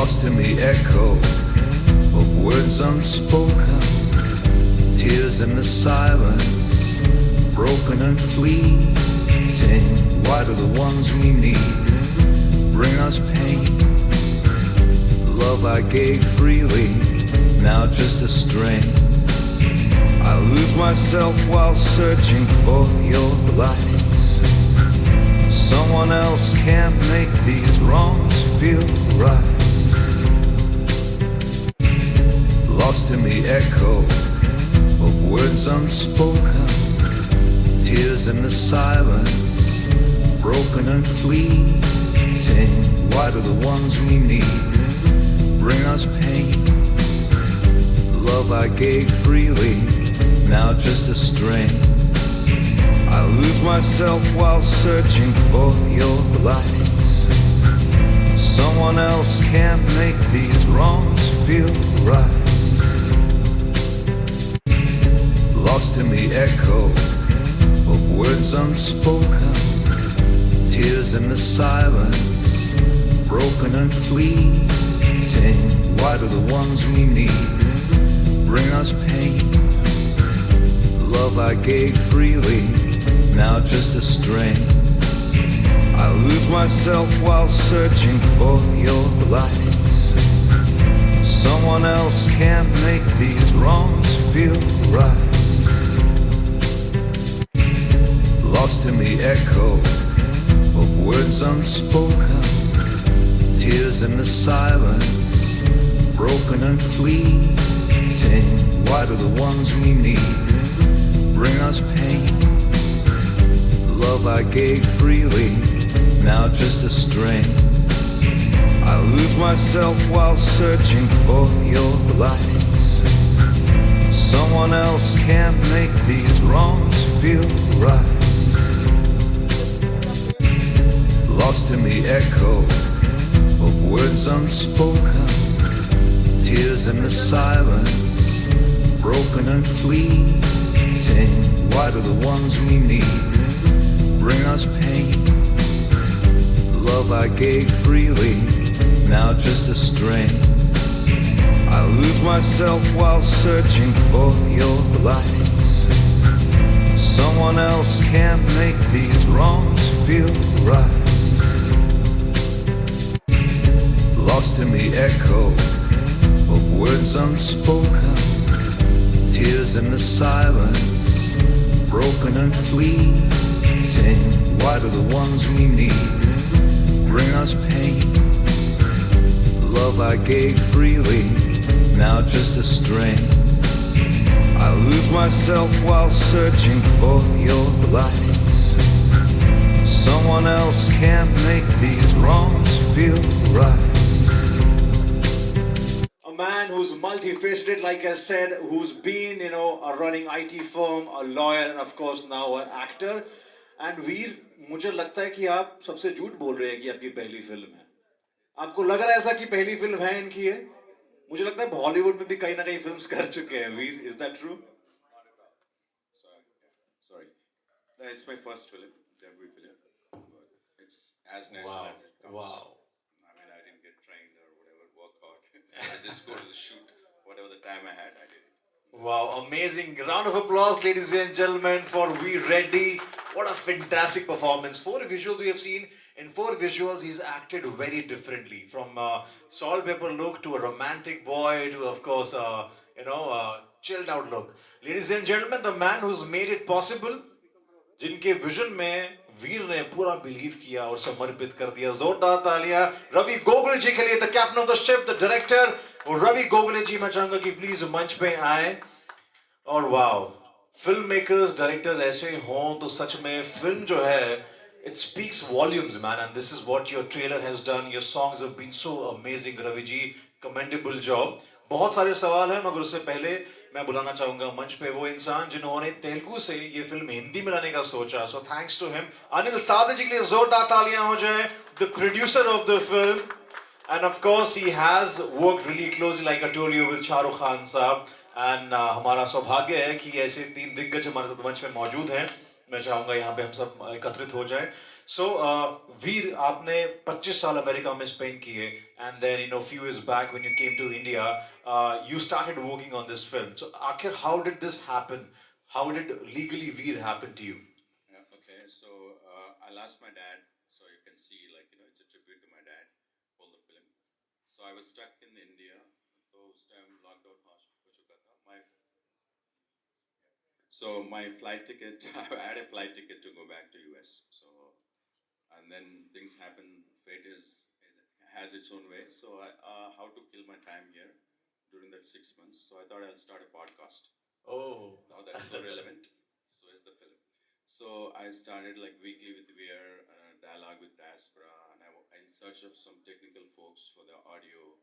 lost in the echo of words unspoken, tears in the silence, broken and fleeting. Why do the ones we need bring us pain? Love I gave freely, now just a strain. I lose myself while searching for your light. Someone else can't make these wrongs feel right. Lost in the echo of words unspoken, tears in the silence, broken and fleeting. Why do the ones we need bring us pain? Love I gave freely, now just a strain. I lose myself while searching for your light. Someone else can't make these wrongs feel right. Lost in the echo of words unspoken, tears in the silence, broken and fleeting. Why do the ones we need bring us pain? Love I gave freely, now just a strain. I lose myself while searching for your light. Someone else can't make these wrongs feel right. Lost in the echo of words unspoken, tears in the silence, broken and fleeting. Why do the ones we need bring us pain? Love I gave freely, now just a strain. I lose myself while searching for your light. Someone else can't make these wrongs feel right. Lost in the echo of words unspoken, tears in the silence, broken and fleeting. Why do the ones we need bring us pain? Love I gave freely, now just a strain. I lose myself while searching for your light. Someone else can't make these wrongs feel right. Lost in the echo of words unspoken, tears in the silence, broken and fleeting. Why do the ones we need bring us pain? Love I gave freely, now just a strain. I lose myself while searching for your light. Someone else can't make these wrongs feel right. A man who's multifaceted, like I said, who's been, a running IT firm, a lawyer, and of course now an actor. And वीर, मुझे लगता है कि आप सबसे झूठ बोल रहे हैं कि आपकी पहली फिल्म है. आपको लग रहा है ऐसा कि पहली फिल्म है इनकी है? मुझे लगता है बॉलीवुड में भी कहीं ना कहीं फिल्म्स कर चुके हैं वीर. Is that true? Sorry. No, it's my first film, debut film. It's as national as it comes. Wow. I mean, I didn't get trained or whatever, work hard. So I just go to the shoot, whatever the time I had, I did it. Wow, amazing. Round of applause, ladies and gentlemen, for We Ready. What a fantastic performance. 4 visuals we have seen. In 4 visuals, he's acted very differently. From salt pepper look to a romantic boy to, of course, chilled out look. Ladies and gentlemen, the man who's made it possible, जिनके vision में वीर ने पूरा believe किया और समर्पित कर दिया. जोरदार तालियां रवि गोगले जी के लिए, the captain of the ship, the director. और रवि गोगले जी, मैं चाहूंगा कि प्लीज मंच पे आए. और वाओ, फिल्म मेकर्स, डायरेक्टर्स ऐसे हों तो सच में फिल्म जो है, it speaks volumes, man. And this is what your trailer has done. Your songs have been so amazing, Ravi ji. Commendable job. बहुत सारे सवाल हैं, मगर उससे पहले मैं बुलाना चाहूंगा मंच पे वो इंसान जिन्होंने तेलुगु से ये फिल्म हिंदी में लाने का सोचा. So thanks to him. Anil साबरे जी के लिए जोरदार तालियां हो जाए. The producer of the film. And of course he has worked really closely, like I told you, with Shahrukh Khan साहब. And हमारा सौभाग्य है कि ऐसे 3 दिग्गज हमारे साथ मंच में मौजूद हैं. मैं चाहूंगा यहाँ पे हम सब एकत्रित हो जाएं. So, Veer, आपने 25 साल अमेरिका में स्पेंड किए, and then few years back when you came to India, you started working on this film. So, आखिर how did this happen? How did legally Veer happen to you? Yeah, okay, so I'll ask my dad, so you can see, like, it's a tribute to my dad, all the film. So I was stuck in India, so उस time lockdown हो चुका था. So my flight ticket, I had a flight ticket to go back to US. So, and then things happen. Fate has its own way. So how to kill my time here during that 6 months? So I thought I'll start a podcast. Oh. Now that's so relevant. So is the film. So I started like weekly with Weir, dialogue with Diaspora, and in search of some technical folks for the audio.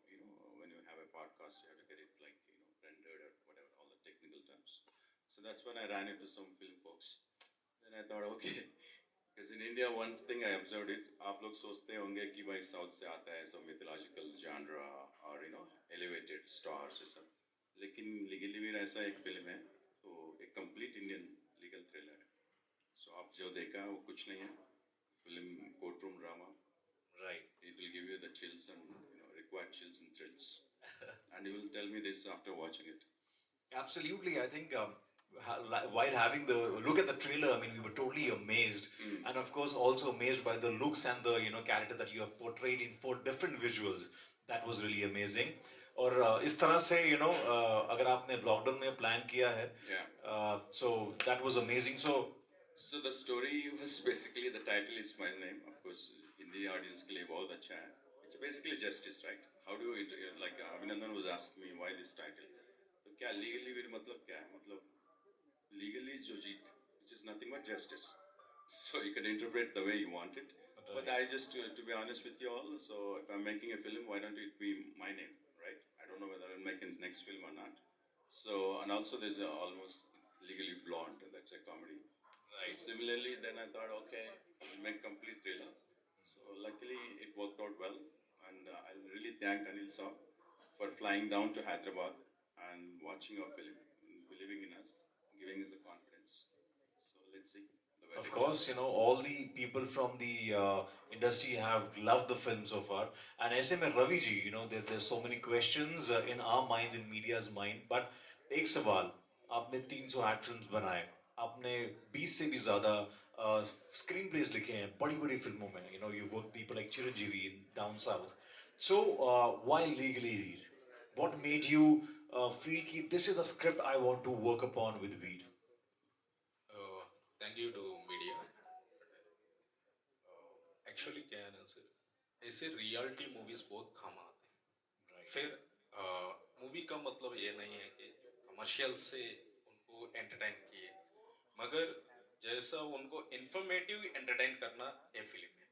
When you have a podcast, you have to get it like rendered or whatever, all the technical terms. So that's when I ran into some film folks. Then I thought, okay, because in India, one thing I observed it, आप लोग सोचते होंगे कि भाई south से आता है, some mythological genre और elevated stars ये सब. लेकिन लीगली भी ऐसा एक फिल्म है, तो एक complete Indian legal thriller है. So आप जो देखा वो कुछ नहीं है, film courtroom drama. Right. It will give you the chills and required chills and thrills. And you will tell me this after watching it. Absolutely, I think while having the look at the trailer, I mean, we were totally amazed, and of course also amazed by the looks and the character that you have portrayed in 4 different visuals. That was really amazing. और इस तरह से अगर आपने lockdown में plan किया है, so that was amazing. So the story was basically, the title is my name, of course. Hindi audience के लिए बहुत अच्छा है. It's basically justice, right? How do you like Abhinandan was asking me why this title? तो क्या legally भी मतलब क्या है? मतलब legally जो जीत, which is nothing but justice. So you can interpret the way you want it. But I just, to be honest with you all, so if I'm making a film, why don't it be my name, right? I don't know whether I'll make a next film or not. So, and also there's almost Legally Blonde, that's a comedy. Right. So similarly, then I thought, okay, I'll make complete thriller. So luckily it worked out well, and I'll really thank Anil Saab for flying down to Hyderabad and watching our film, and believing in us, giving us the confidence. So let's see. Of course, all the people from the industry have loved the film so far. And ऐसे में Ravi ji, there's so many questions in our mind, in media's mind. But एक सवाल, आपने 300 ad films बनाए, आपने 20 से भी ज़्यादा screen plays लिखे हैं बड़ी-बड़ी फिल्मों में. You've worked people like Chiranjeevi in down south. So why Legally Veer? What made you feel कि this is the script I want to work upon with Veer? Thank you to media. Actually क्या है ना sir, ऐसे reality movies बहुत कम आते हैं. फिर movie का मतलब ये नहीं है कि कमर्शियल से उनको एंटरटेन किए, मगर जैसा उनको इंफॉर्मेटिव एंटरटेन करना ये फिल्म है.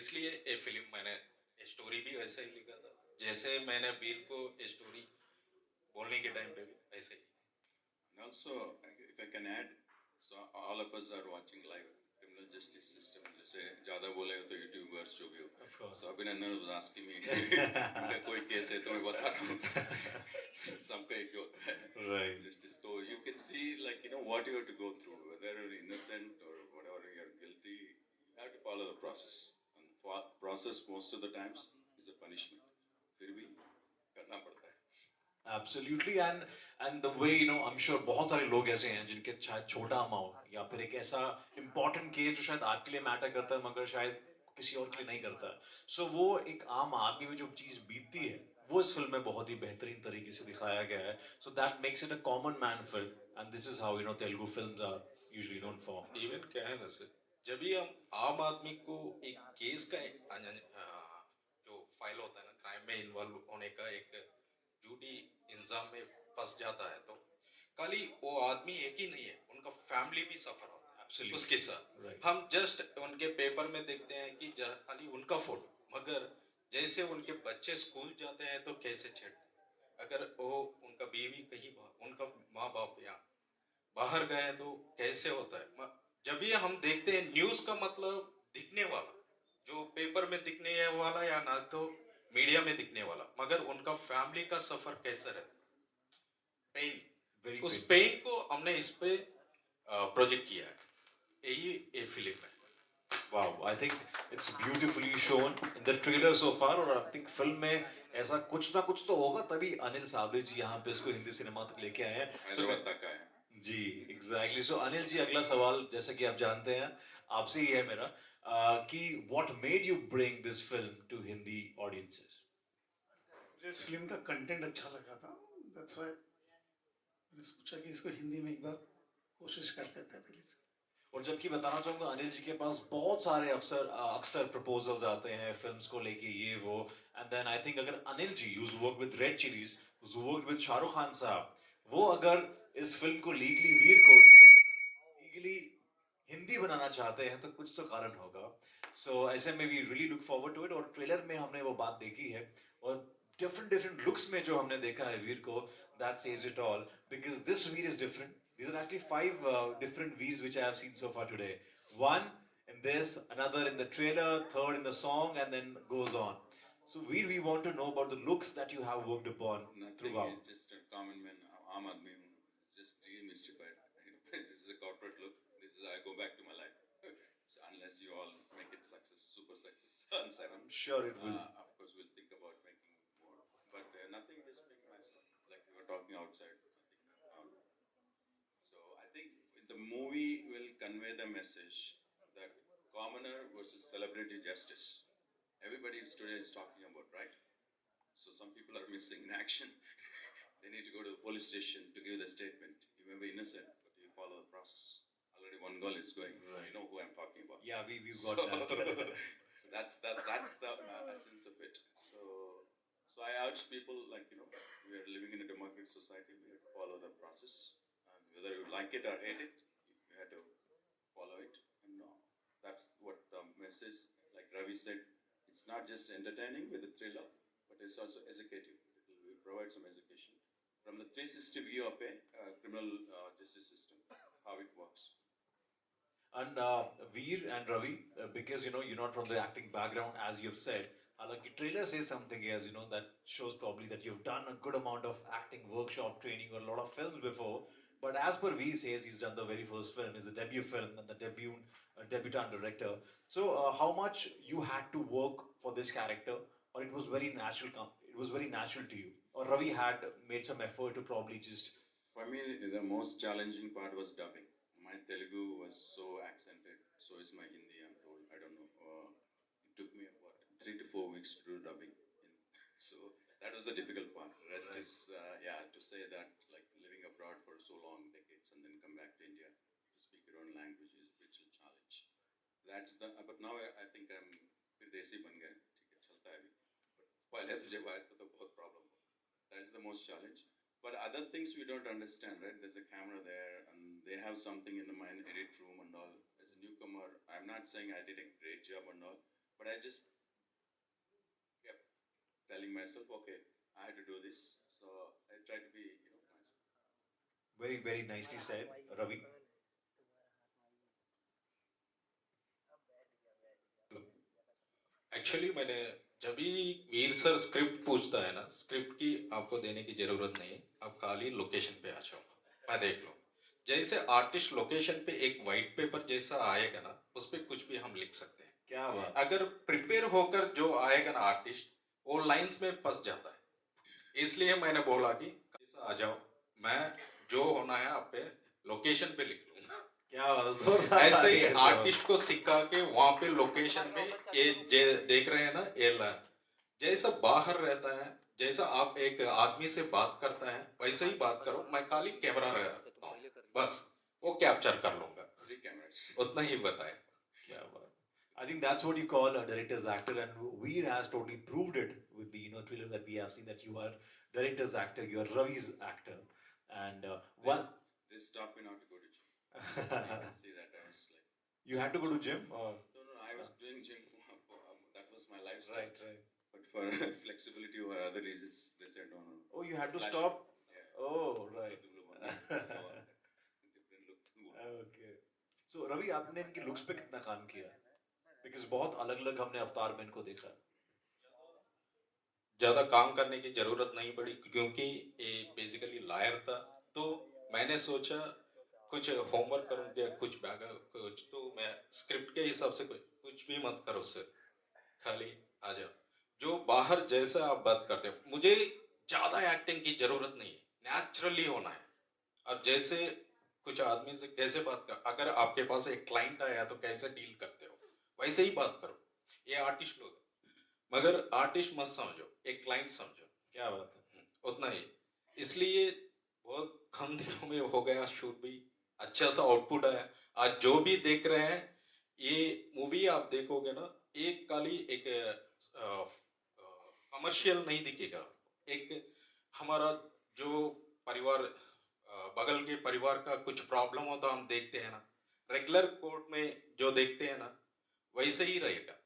इसलिए ये फिल्म मैंने स्टोरी भी वैसे ही लिखा था जैसे मैंने वीर को स्टोरी बोलने के टाइम पे भी ऐसे ही. And also, if I can add, so all of us are watching live criminal justice system. जैसे ज़्यादा बोले तो YouTubers जो भी हो. Of course. So Abhinandan was asking me, इनका कोई केस है तो मैं बता रहा हूँ. सबका एक ही होता है. Right. Justice. So you can see, like, what you have to go through, whether you're innocent or whatever you're guilty, you have to follow the process. And process most of the times is a punishment. फिर भी करना पड़ता है. Absolutely, and the way I'm sure बहुत सारे लोग ऐसे हैं जिनके शायद छोटा अमाउंट या फिर एक ऐसा important केस जो शायद आपके लिए मैटर करता है मगर शायद किसी और के लिए नहीं करता. सो वो एक आम आदमी में जो चीज़ बीतती है वो इस फिल्म में बहुत ही बेहतरीन तरीके से दिखाया गया है. So that makes it a common man film, and this is how Telugu films are usually known for. Even क्या है ना सर, जब भी हम आम आदमी को एक केस का जो फाइल होता है ना, क्राइम में इन्वॉल्व होने का एक झूठी इंजाम में फंस जाता है, तो खाली वो आदमी एक ही नहीं है, उनका फैमिली भी सफर होता है. Absolutely. उसके साथ Right. हम जस्ट उनके पेपर में देखते हैं कि खाली उनका फोटो, मगर जैसे उनके बच्चे स्कूल जाते हैं तो कैसे छेड़ते हैं, अगर वो उनका बीवी कहीं उनका माँ बाप या बाहर गए तो कैसे होता है. जब भी हम देखते हैं न्यूज़ का मतलब दिखने वाला, जो पेपर में दिखने वाला या ना तो मीडिया में दिखने वाला, मगर उनका फैमिली का सफर कैसा रहता है, पेन, उस पेन को हमने इस पे प्रोजेक्ट किया है. यही ये फिल्म है. Wow, I think it's beautifully shown in the trailer so far और I think फिल्म में ऐसा कुछ ना कुछ तो होगा तभी अनिल सावले जी यहाँ पे इसको हिंदी सिनेमा तक लेके आए हैं. So, हैदराबाद तक आया. जी एग्जैक्टली सो अनिल जी अगला सवाल जैसा कि आप जानते हैं आपसे ही है मेरा कि what made you bring this film to Hindi audiences. मुझे इस फिल्म का कंटेंट अच्छा लगा था, दैट्स व्हाई मैंने सोचा कि इसको हिंदी में एक बार कोशिश कर लेते हैं रिलीज. और जबकि बताना चाहूंगा अनिल जी के पास बहुत सारे अक्सर प्रपोजल्स आते हैं फिल्म्स को लेके ये वो एंड देन आई थिंक अगर Anil ji use work with Red Chillies work with Shahrukh Khan साहब वो अगर इस फिल्म को लीगली हिंदी बनाना चाहते हैं तो कुछ तो कारण होगा. सो ऐसे में we really look forward to it और ट्रेलर में हमने वो बात देखी है और डिफरेंट लुक्स में जो हमने देखा है वीर को that says it all because this Veer is different. These are actually five different V's which I have seen so far today. One in this, another in the trailer, third in the song, and then goes on. So we want to know about the looks that you have worked upon Nothing, throughout. it's just a common man, aam aadmi hu, just demystified. This is a corporate look. This is I go back to my life. So unless you all make it super success on 7. I'm sure it will. Of course, we'll think about making more. But nothing, just being myself. Like we were talking outside. So I think the movie will convey the message that commoner versus celebrity justice. Everybody today is talking about, right? So some people are missing in action. They need to go to the police station to give the statement. You may be innocent, but you follow the process. Already one girl is going. Right. You know who I'm talking about. Yeah, we've got that. So that's the essence of it. So I urge people, like, you know, we are living in a democratic society. We have to follow the process, and whether you like it or hate it, you have to follow it. And that's what the message, like Ravi said, it's not just entertaining with a thriller, but it's also educative. It will provide some education from the 360 view of a criminal justice system, how it works. And Veer and Ravi, because you know you're not from the acting background, as you've said, like the trailer says something as you know that shows probably that you've done a good amount of acting workshop training or a lot of films before. But as per V says, he's done the very first film, it's a debut film and the debutant director. So how much you had to work for this character, or it was very natural? It was very natural to you, or Ravi had made some effort to probably just. For me, the most challenging part was dubbing. My Telugu was so accented, so is my Hindi, I'm told. I don't know. It took me about 3 to 4 weeks to do dubbing. So that was the difficult part. The rest is, to say that, like living abroad for so long, decades, and then come back to India to speak your own language is a bit of a challenge. But now I think I'm फिर देसी बन गए, ठीक है, चलता है अभी. But पहले तो जब आया तो बहुत problem. That is the most challenge. But other things we don't understand, right? There's a camera there, and they have something in the mind edit room and all. As a newcomer, I'm not saying I did a great job and all, but I just kept telling myself, okay, I had to do this. So I tried to be, myself. Very nicely said, Ravi. Actually मैंने जब भी वीर sir script पूछता है ना, script की आपको देने की जरूरत नहीं, आप खाली लोकेशन पे आ जाओ, मैं देख लो. जैसे आर्टिस्ट लोकेशन पे एक वाइट पेपर जैसा आएगा ना, उस पर कुछ भी हम लिख सकते हैं. क्या बात. अगर प्रिपेयर होकर जो आएगा ना आर्टिस्ट, वो लाइंस में फंस जाता है. इसलिए मैंने बोला कि आ जाओ, मैं जो होना है आप पे लोकेशन पे लिख लूंगा. क्या बात. ऐसे ही आर्टिस्ट को सिखा के वहां पे लोकेशन में ये देख रहे हैं ना, एयरलाइन जैसा बाहर रहता है, जैसा आप एक आदमी से बात करता है वैसे ही बात करो. मैं खाली कैमरा रहता हूँ, बस वो कैप्चर कर लूंगा. 3 cameras. उतना ही बताए. क्या बात. I think that's what you call a director's actor, and Veer has totally proved it with the trailer that we have seen that you are director's actor, you are Ravi's actor, and They stopped me not to go to gym. You can see that I was like. you had to go to gym. Or? No, I was doing gym. That was my lifestyle. Right. But for flexibility or other reasons, they said no. Oh, you had to Flash. stop. Yeah. Oh, right. Different look. Okay. So Ravi, आपने इनके looks पे कितना काम किया? Because बहुत अलग-अलग हमने अवतार में इनको देखा. ज्यादा काम करने की जरूरत नहीं पड़ी क्योंकि ये बेसिकली लायर था. तो मैंने सोचा कुछ होमवर्क करूँगा, कुछ बैग कुछ तो मैं स्क्रिप्ट के हिसाब से कुछ भी मत करो सर, खाली आ जाओ। जो बाहर जैसा आप बात करते हो, मुझे ज़्यादा एक्टिंग की ज़रूरत नहीं है, नेचुरली होना है। अब जैसे कुछ आदमी से कैसे बात कर, अगर आपके पास एक क्लाइंट आया तो कैसे डील करते हो, वैसे ही बात करो। ये आर्टिस्ट लोग हैं। मगर आर्टिस्ट मत समझो, एक क्लाइंट समझो। क्या बात है। उतना ही। इसलिए बहुत कम दिनों में हो गया शूट भी, अच्छा सा आउटपुट आया। आज जो भी देख रहे हैं, ये मूवी आप देखोगे ना, एक काली एक कमर्शियल नहीं दिखेगा। एक हमारा जो परिवार बगल के परिवार का कुछ प्रॉब्लम हो तो हम देखते हैं ना, रेगुलर कोर्ट में जो देखते हैं ना, वैसे ही रहेगा।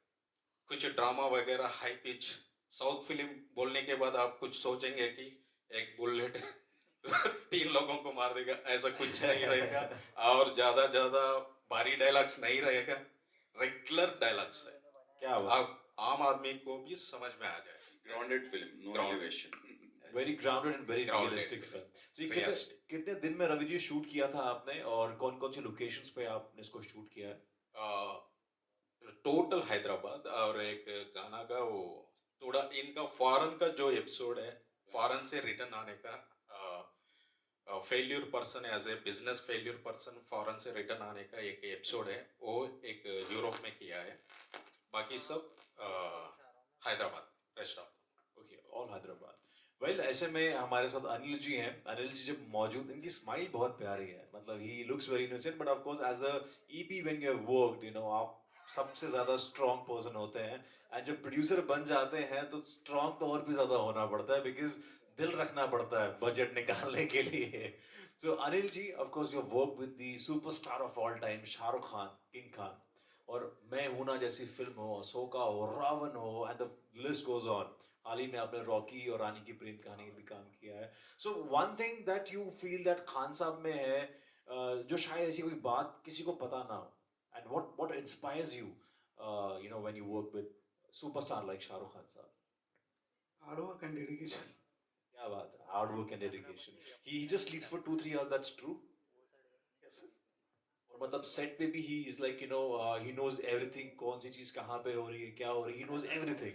कुछ ड्रामा वगैरह हाई पिच, साउथ फिल्म बोलने के बाद आप कुछ सोचेंगे कि एक बुलेट 3 लोगों को मार देगा, ऐसा कुछ नहीं रहेगा। और ज्यादा ज्यादा भारी डायलॉग्स नहीं रहेगा, रेगुलर डायलॉग्स है। क्या बात। आप आम आदमी को भी समझ में आ जाए। Grounded film, no Grounded. elevation. Very grounded and very Grounded. Realistic film. तो ये Realistic. कितने दिन में रवि जी शूट किया था आपने, और कौन कौन सी लोकेशंस पे आपने इसको शूट किया है? टोटल हैदराबाद, और एक गाना का वो थोड़ा इनका फॉरेन का जो एपिसोड है, फॉरेन से रिटर्न आने का, failure person as a business failure person foreign से रिटर्न आने का एक एपिसोड है, वो एक यूरोप में किया है। बाकी सब Hyderabad, rest of. Okay, all Hyderabad. Well, ऐसे में हमारे साथ अनिल जी हैं। अनिल जी जब मौजूद, इनकी स्माइल बहुत प्यारी है, मतलब he looks very innocent, but of course as a EP when you have worked, you know, आप सबसे ज्यादा स्ट्रॉन्ग पर्सन होते हैं, एंड जब प्रोड्यूसर बन जाते हैं तो स्ट्रॉन्ग तो और भी ज्यादा होना पड़ता है, बिकॉज दिल रखना पड़ता है बजट निकालने के लिए। So Anil ji, of course you work with the superstar of all time, Shahrukh Khan, King Khan, और मैं हूं ना जैसी फिल्म हो, अशोका हो, रावण हो, and the list goes on. हाल ही में आपने रॉकी और रानी की प्रेम कहानी में भी काम किया है। So one thing that you feel that Khan साहब में है, जो शायद ऐसी कोई बात किसी को पता ना हो, and what inspires you, you know, when you work with superstar like Shahrukh Khan साहब? Hard work and dedication. क्या बात है, hard work and dedication. He just sleeps for 2-3 hours, that's true. Yes और मतलब सेट पे भी he is like, you know, he knows everything, कौन सी चीज कहाँ पे हो रही है, क्या हो रही है, ही नोज एवरीथिंग।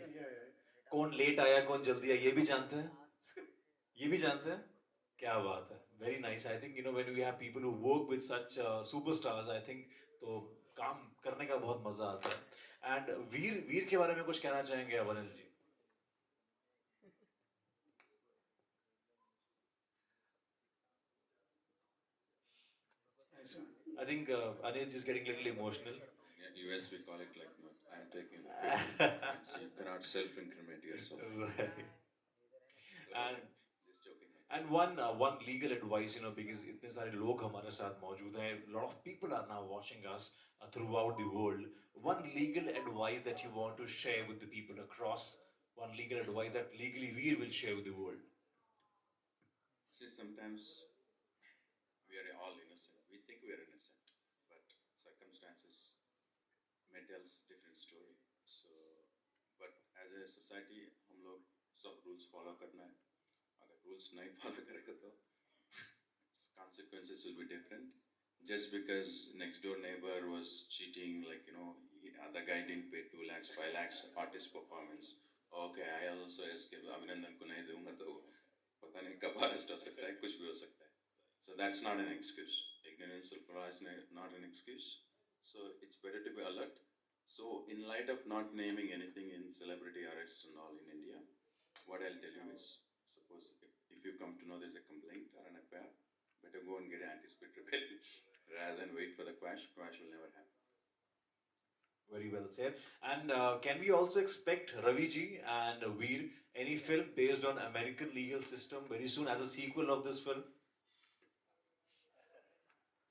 कौन लेट आया, कौन जल्दी आया, ये भी जानते हैं, ये भी जानते हैं। क्या बात है, very nice. I think, you know, when we have people who work with such superstars, I think तो काम करने का बहुत मजा आता है। एंड वीर, वीर के बारे में कुछ कहना चाहेंगे आप Anil ji? I think Anil is getting a little emotional. Yeah, US we call it like, no, I'm taking the film. So you cannot self-incriminate yourself. Right. And Just joking. And one legal advice, you know, because इतने सारे लोग हमारे साथ मौजूद हैं, a lot of people are now watching us throughout the world. One legal advice that you want to share with the people across, one legal advice that legally we will share with the world. See, sometimes we are all innocent. We think we are innocent, but circumstances may tell us different story. So, but as a society, हम लोग सब rules follow करना है. अगर rules नहीं follow करेगा तो consequences will be different. Just because next door neighbor was cheating, like, you know, the guy didn't pay 2 lakhs, 5 lakhs artist performance. Okay, I also escape. अभिनंदन को नहीं दूंगा तो पता नहीं कब अरेस्ट हो सकता है, कुछ भी हो सकता है. So that's not an excuse. Ignorance of law is not an excuse. So it's better to be alert. So in light of not naming anything in celebrity arrest and all in India, what I'll tell you is, suppose if you come to know there's a complaint or an affair, better go and get an anticipatory bail rather than wait for the quash. Quash will never happen. Very well said. And can we also expect Ravi ji and Veer any film based on American legal system very soon as a sequel of this film?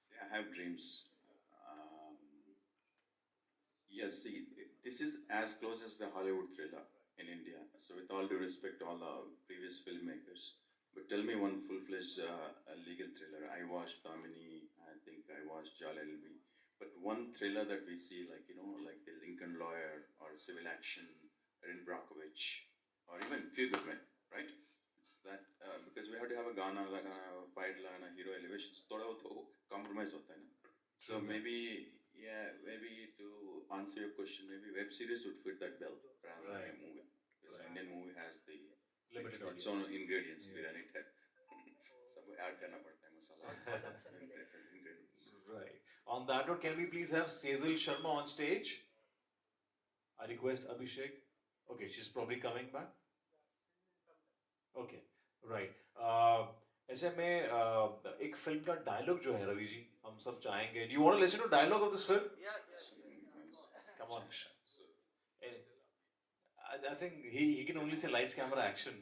See, I have dreams. Yes, see, this is as close as the Hollywood thriller in India. So, with all due respect to all the previous filmmakers, but tell me one full-fledged legal thriller. I watched Damini, I think I watched Jal LB. But one thriller that we see, like, you know, like the Lincoln Lawyer or Civil Action, Erin Brockovich, or even Few Good Men, right? It's that because we have to have a Ghana, like a fight, and a hero elevation. थोड़ा बहुत हो compromise होता है ना. So maybe to answer your question, maybe web series would fit that bill rather than a movie. Because Indian movie has the Limited its own ingredients, biryani type. सब add करना पड़ता है मसाला. Different ingredients. Right. On that note, can we please have Sejal Sharma on stage? I request Abhishek. Okay, she's probably coming back. Okay, right. ऐसे में एक film का dialogue जो है रवि जी हम सब चाहेंगे. Do you want to listen to dialogue of this film? Yes. Come on. I think he can only say lights, camera, action.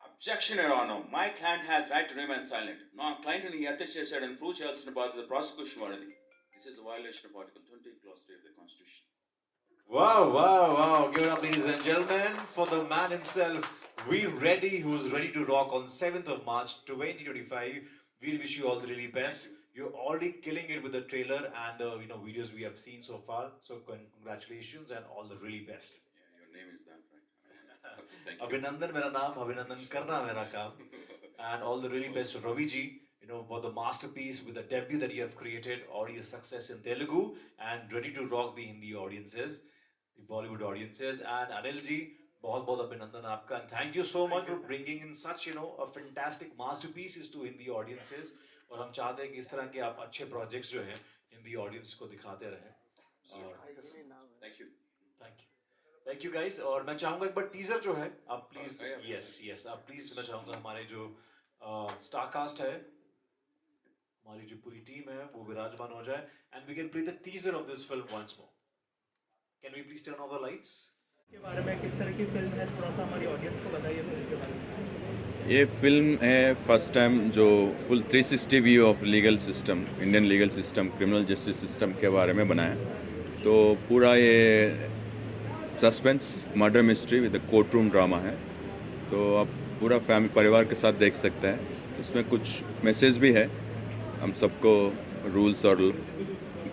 Objection, Your Honor. My client has right to remain silent. Non-client and he attested and proved చేయాల్సిన బాధ్యత prosecution వారిది. This is a violation of Article 20, Clause 3 of the Constitution. Wow. Give it up, ladies and gentlemen, for the man himself, We Ready, who's ready to rock on 7th of March 2025. We wish you all the really best. You're already killing it with the trailer and the videos we have seen so far. So congratulations and all the really best. Yeah, your name is that, right? Thank you. Abhinandan mera naam, Abhinandan karna mera kaam. And all the really best to Ravi ji, for the masterpiece with the debut that you have created, already a success in Telugu and ready to rock the Hindi audiences, the Bollywood audiences. And Anil ji, बहुत अभिनंदन आपका, and thank you so much for bringing in such a fantastic masterpieces to Hindi audiences. और हम चाहते हैं कि इस तरह के आप अच्छे projects जो हैं हिंदी audience को दिखाते रहें. Thank you guys. और मैं चाहूँगा एक बार teaser जो है आप please yes आप please मैं चाहूँगा हमारे जो star cast है, हमारी जो पूरी team है वो विराजमान हो जाए and we can play the teaser of this film once more. Can we please turn off the lights? के बारे में किस तरह की फिल्म है, थोड़ा सा हमारी ऑडियंस को बताइए फिल्म के बारे में. ये फिल्म है फर्स्ट टाइम जो full 360 view of legal system, Indian legal system, criminal justice system के बारे में बनाया. तो पूरा ये suspense murder mystery with court room drama है. तो आप पूरा फैमिली परिवार के साथ देख सकते हैं. इसमें कुछ मैसेज भी है, हम सबको रूल्स और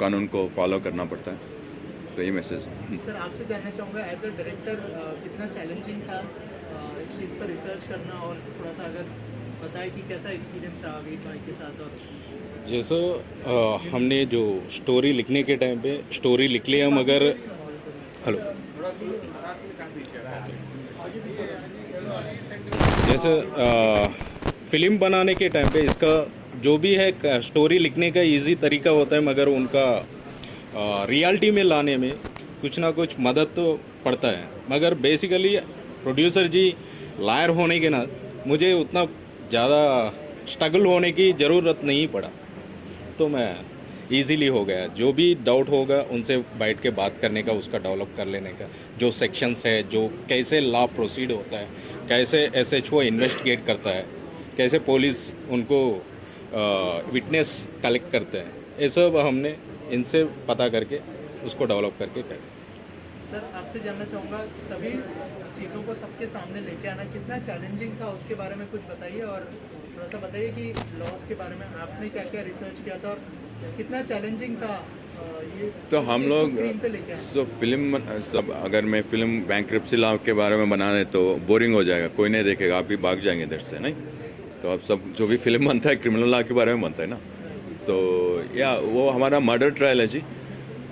कानून को फॉलो करना पड़ता है. तो ये मैसेज. सर आपसे जानना चाहूँगा एज अ डायरेक्टर कितना चैलेंजिंग था इस चीज़ पर रिसर्च करना, और थोड़ा सा अगर बताएं कि कैसा एक्सपीरियंस रहा वीर भाई के साथ. और जैसे हमने जो स्टोरी लिखने के टाइम पे स्टोरी लिख लिया, मगर हेलो जैसे फिल्म बनाने के टाइम पे इसका जो भी है स्टोरी लिखने का इजी तरीका होता है, मगर उनका रियलिटी में लाने में कुछ ना कुछ मदद तो पड़ता है. मगर बेसिकली प्रोड्यूसर जी लायर होने के नाते मुझे उतना ज़्यादा स्ट्रगल होने की ज़रूरत नहीं पड़ा. तो मैं इजीली हो गया. जो भी डाउट होगा उनसे बैठ के बात करने का, उसका डेवलप कर लेने का. जो सेक्शंस है, जो कैसे लॉ प्रोसीड होता है, कैसे SHO इन्वेस्टिगेट करता है, कैसे पुलिस उनको विटनेस कलेक्ट करते हैं, ये सब हमने इनसे पता करके उसको डेवलप करके करें. सर आपसे जानना चाहूँगा सभी चीज़ों को सबके सामने लेके आना कितना चैलेंजिंग था, उसके बारे में कुछ बताइए. और थोड़ा सा बताइए कि लॉस के बारे में आपने क्या क्या रिसर्च किया था और कितना चैलेंजिंग था ये. तो हम लोग स्क्रीन पे लेके आना. सब फिल्म सब अगर मैं फिल्म बैंक्रप्सी लॉ के बारे में बना रहे तो बोरिंग हो जाएगा, कोई नहीं देखेगा, आप भी भाग जाएंगे इधर से. नहीं तो अब सब जो भी फिल्म बनता है क्रिमिनल लॉ के बारे में बनता है ना. तो या वो हमारा मर्डर ट्रायल है जी.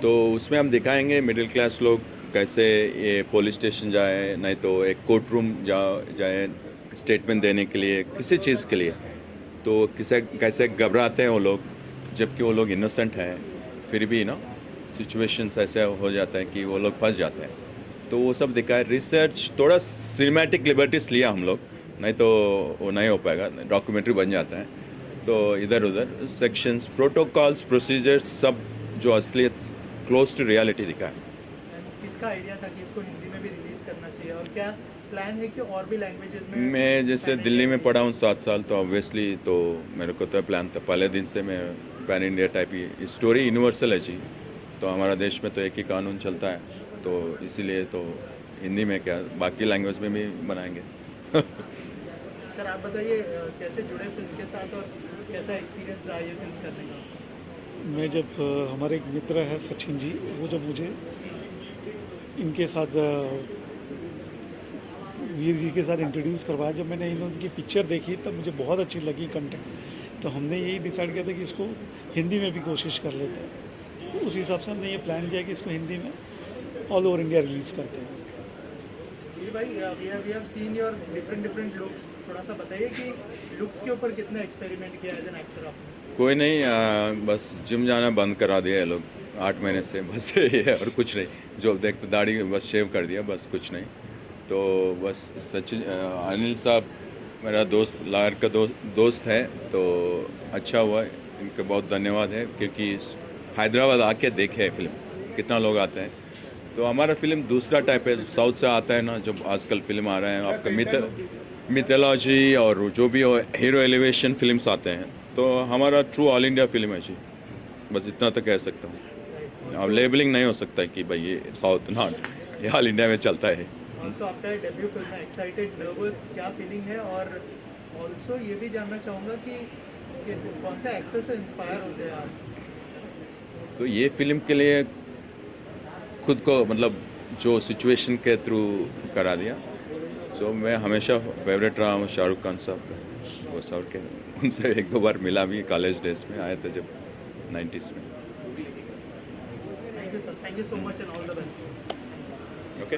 तो उसमें हम दिखाएंगे मिडिल क्लास लोग कैसे ये पुलिस स्टेशन जाए, नहीं तो एक कोर्ट रूम जाए स्टेटमेंट देने के लिए किसी चीज़ के लिए. तो कैसे घबराते हैं वो लोग, जबकि वो लोग इनोसेंट हैं. फिर भी सिचुएशंस ऐसे हो जाता है कि वो लोग फंस जाते हैं. तो वो सब दिखाए. रिसर्च थोड़ा सिनेमैटिक लिबर्टीज लिया हम लोग, नहीं तो वो नहीं हो पाएगा, डॉक्यूमेंट्री बन जाता है. तो इधर उधर सेक्शंस, प्रोटोकॉल्स, प्रोसीजर्स सब जो असलियत क्लोज टू रियलिटी दिखा है. किसका आइडिया था कि इसको हिंदी में भी रिलीज करना चाहिए, और क्या प्लान है कि और भी लैंग्वेजेस में. मैं जैसे दिल्ली में पढ़ा हूँ 7 साल, तो ऑब्वियसली तो मेरे को तो प्लान था पहले दिन से. मैं पैन इंडिया टाइप की स्टोरी यूनिवर्सल है जी. तो हमारा देश में तो एक ही कानून चलता है, तो इसीलिए तो हिंदी में क्या बाकी लैंग्वेज में भी बनाएंगे. सर आप बताइए कैसे जुड़े फिल्म के साथ और कैसा एक्सपीरियंस रहा ये फिल्म करने का. मैं जब हमारे एक मित्र है सचिन जी, वो जब मुझे इनके साथ वीर जी के साथ इंट्रोड्यूस करवाया। जब मैंने इन लोगों की पिक्चर देखी तब मुझे बहुत अच्छी लगी कंटेंट, तो हमने यही डिसाइड किया था कि इसको हिंदी में भी कोशिश कर लेते हैं। तो उस हिसाब से हमने ये प्लान किया कि इसको हिंदी में ऑल ओवर इंडिया रिलीज़ करते हैं। वीर भाई, we have seen your different looks, थोड़ा सा बताइए कि लुक्स के ऊपर कितना एक्सपेरिमेंट किया एज एन एक्टर आपने? कोई नहीं, बस जिम जाना बंद करा दिया है लोग 8 महीने से, बस ये है और कुछ नहीं। जो देखते दाढ़ी बस शेव कर दिया, बस कुछ नहीं। तो बस सचिन अनिल साहब मेरा दोस्त, लायर का दोस्त है, तो अच्छा हुआ है, इनका बहुत धन्यवाद है, क्योंकि हैदराबाद आके देखे है फिल्म, कितना लोग आते हैं। तो हमारा फिल्म दूसरा टाइप है, साउथ से आता है ना, जो आजकल फिल्म आ रहे हैं आपका मिथोलॉजी और जो भी हो, हीरो एलिवेशन फिल्म्स आते हैं। तो हमारा ट्रू ऑल इंडिया फिल्म है जी, बस इतना तो कह सकता हूँ। अब लेबलिंग नहीं हो सकता है कि भाई ये साउथ नॉट, ये ऑल इंडिया में चलता है। ऑल्सो आपका डेब्यू फिल्म है, एक्साइटेड, नर्वस, क्या फीलिंग है? और ऑल्सो ये भी जानना चाहूँगा कि कौन से एक्टर से इंस्पायर होते हैं आप? तो ये फिल्म के लिए खुद को मतलब जो सिचुएशन के थ्रू करा दिया। तो मैं हमेशा फेवरेट रहा हूँ शाहरुख खान साहब का, वो सब के उनसे 1-2 बार मिला भी, कॉलेज डेज में आए थे जब 90s में। Thank you sir, thank you so much and all the best. Okay,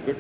good.